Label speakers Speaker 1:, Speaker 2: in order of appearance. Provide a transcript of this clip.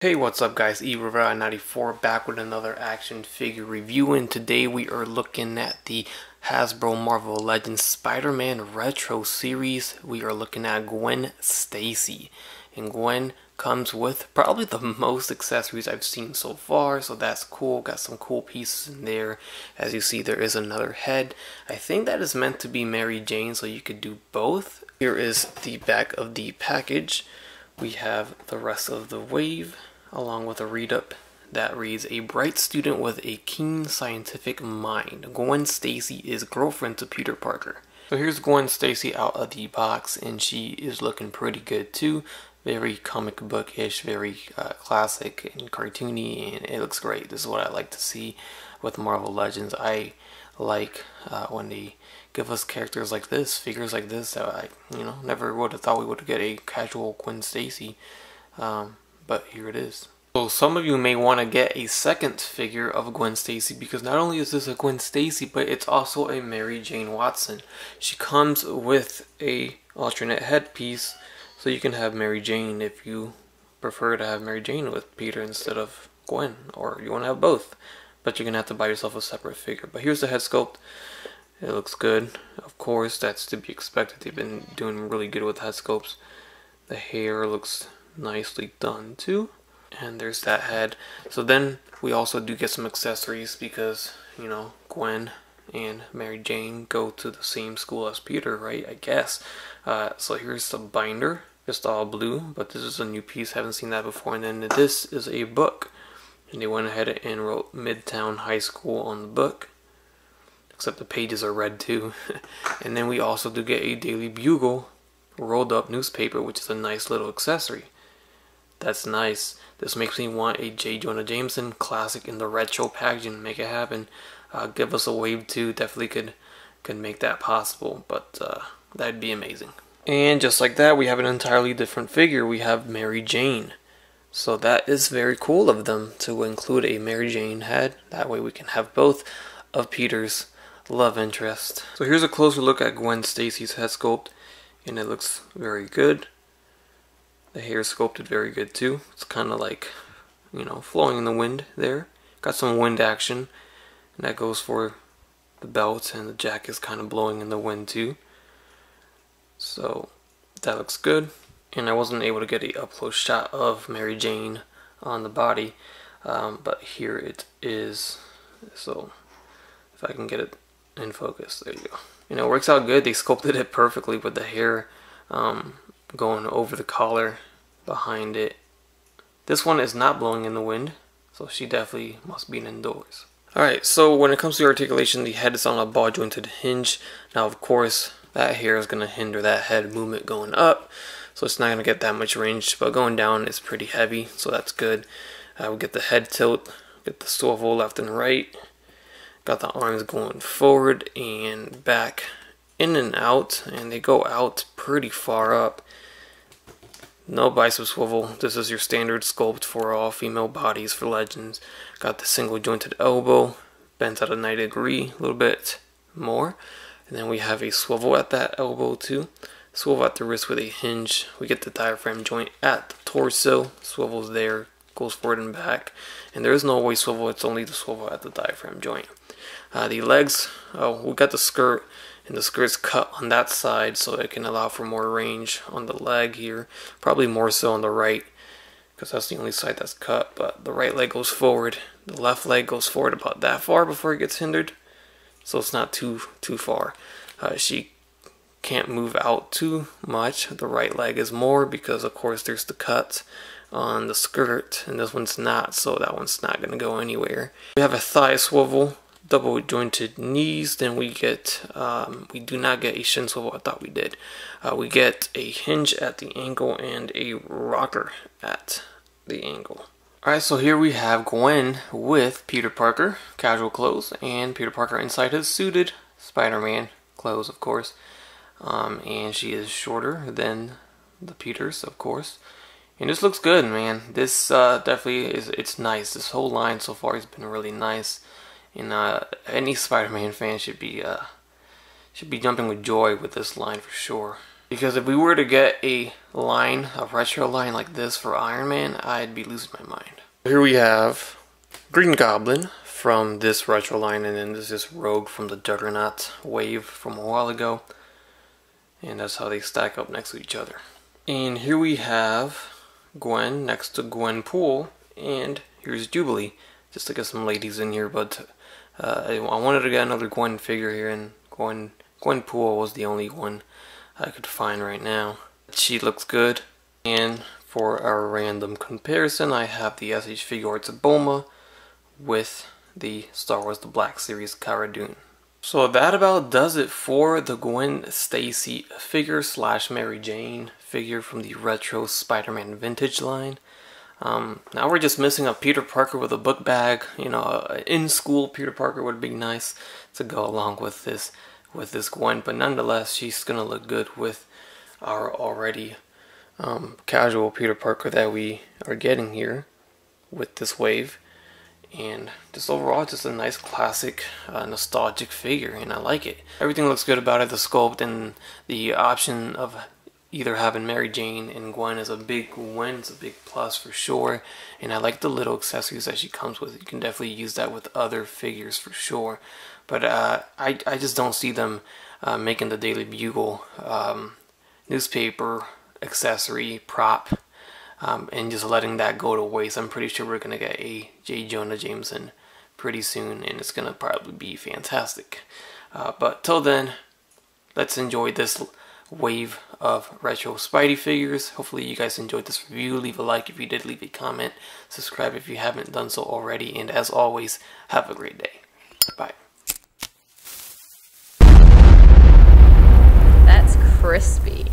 Speaker 1: Hey, what's up guys, eRivera94 back with another action figure review, and today we are looking at the Hasbro Marvel Legends Spider-Man Retro Series. We are looking at Gwen Stacy, and Gwen comes with probably the most accessories I've seen so far, so that's cool. Got some cool pieces in there. As you see, there is another head. I think that is meant to be Mary Jane, so you could do both. Here is the back of the package. We have the rest of the wave, along with a read-up that reads, "A bright student with a keen scientific mind. Gwen Stacy is girlfriend to Peter Parker." So here's Gwen Stacy out of the box, and she is looking pretty good too. Very comic book-ish, very classic and cartoony, and it looks great. This is what I like to see with Marvel Legends. I like when they give us characters like this, figures like this, that I never would have thought we would get a casual Gwen Stacy. But here it is. So some of you may want to get a second figure of Gwen Stacy, because not only is this a Gwen Stacy, but it's also a Mary Jane Watson. She comes with a alternate headpiece, so you can have Mary Jane if you prefer to have Mary Jane with Peter instead of Gwen, or you want to have both. But you're going to have to buy yourself a separate figure. But here's the head sculpt. It looks good. Of course, that's to be expected. They've been doing really good with head sculpts. The hair looks nicely done too, and there's that head. So then we also do get some accessories, because Gwen and Mary Jane go to the same school as Peter, right? I guess. So here's the binder, just all blue, but this is a new piece, haven't seen that before. And then this is a book, and they went ahead and wrote Midtown High School on the book, except the pages are red too. And then we also do get a Daily Bugle rolled up newspaper, which is a nice little accessory. That's nice. This makes me want a J. Jonah Jameson classic in the retro packaging. Make it happen. Give us a wave too. Definitely could make that possible, but that'd be amazing. And just like that, we have an entirely different figure. We have Mary Jane. So that is very cool of them to include a Mary Jane head. That way we can have both of Peter's love interest. So here's a closer look at Gwen Stacy's head sculpt, and it looks very good. The hair is sculpted very good too. It's kind of like, flowing in the wind there. Got some wind action, and that goes for the belt, and the jacket is kind of blowing in the wind too. So that looks good. And I wasn't able to get a up-close shot of Mary Jane on the body, but here it is. So if I can get it in focus, there you go. It works out good. They sculpted it perfectly with the hair going over the collar behind it. This one is not blowing in the wind, so she definitely must be indoors. Alright, so when it comes to articulation, the head is on a ball jointed hinge. Now of course that hair is going to hinder that head movement going up, so it's not going to get that much range, but going down is pretty heavy, so that's good. We get the head tilt, get the swivel left and right, got the arms going forward and back, in and out, and they go out pretty far up. No bicep swivel. This is your standard sculpt for all female bodies for Legends. Got the single jointed elbow, bent at a 90 degree, a little bit more. And then we have a swivel at that elbow too. Swivel at the wrist with a hinge. We get the diaphragm joint at the torso. Swivels there, goes forward and back. And there is no waist swivel, it's only the swivel at the diaphragm joint. The legs, we got the skirt, and the skirt's cut on that side so it can allow for more range on the leg here. Probably more so on the right, because that's the only side that's cut, but the right leg goes forward. The left leg goes forward about that far before it gets hindered, so it's not too far. She can't move out too much. The right leg is more, because of course there's the cut on the skirt, and this one's not, so that one's not going to go anywhere. We have a thigh swivel, double jointed knees. Then we get, we do not get a shin swivel. I thought we did. We get a hinge at the ankle and a rocker at the ankle. Alright, so here we have Gwen with Peter Parker, casual clothes, and Peter Parker inside his suited Spider-Man clothes, of course. And she is shorter than the Peters, of course. And this looks good, man. This definitely it's nice. This whole line so far has been really nice. And any Spider-Man fan should be jumping with joy with this line for sure. Because if we were to get a retro line like this for Iron Man, I'd be losing my mind. Here we have Green Goblin from this retro line, and then this is Rogue from the Juggernaut wave from a while ago. And that's how they stack up next to each other. And here we have Gwen next to Gwenpool, and here's Jubilee, just to get some ladies in here. But I wanted to get another Gwen figure here, and Gwenpool was the only one I could find right now. She looks good. And for our random comparison, I have the SH Figuarts Bulma with the Star Wars The Black Series Cara Dune. So that about does it for the Gwen Stacy figure slash Mary Jane figure from the retro Spider-Man vintage line. Now we're just missing a Peter Parker with a book bag. You know, in school Peter Parker would be nice to go along with this Gwen, but nonetheless she's gonna look good with our already casual Peter Parker that we are getting here with this wave. And just overall, just a nice classic nostalgic figure, and I like it. Everything looks good about it. The sculpt and the option of either having Mary Jane and Gwen is a big win. It's a big plus for sure. And I like the little accessories that she comes with. You can definitely use that with other figures for sure. But I just don't see them making the Daily Bugle newspaper accessory prop and just letting that go to waste. I'm pretty sure we're going to get a J. Jonah Jameson pretty soon, and it's going to probably be fantastic. But till then, let's enjoy this wave of retro Spidey figures. Hopefully you guys enjoyed this review. Leave a like if you did, leave a comment, subscribe if you haven't done so already, and as always, have a great day. Bye.
Speaker 2: That's crispy.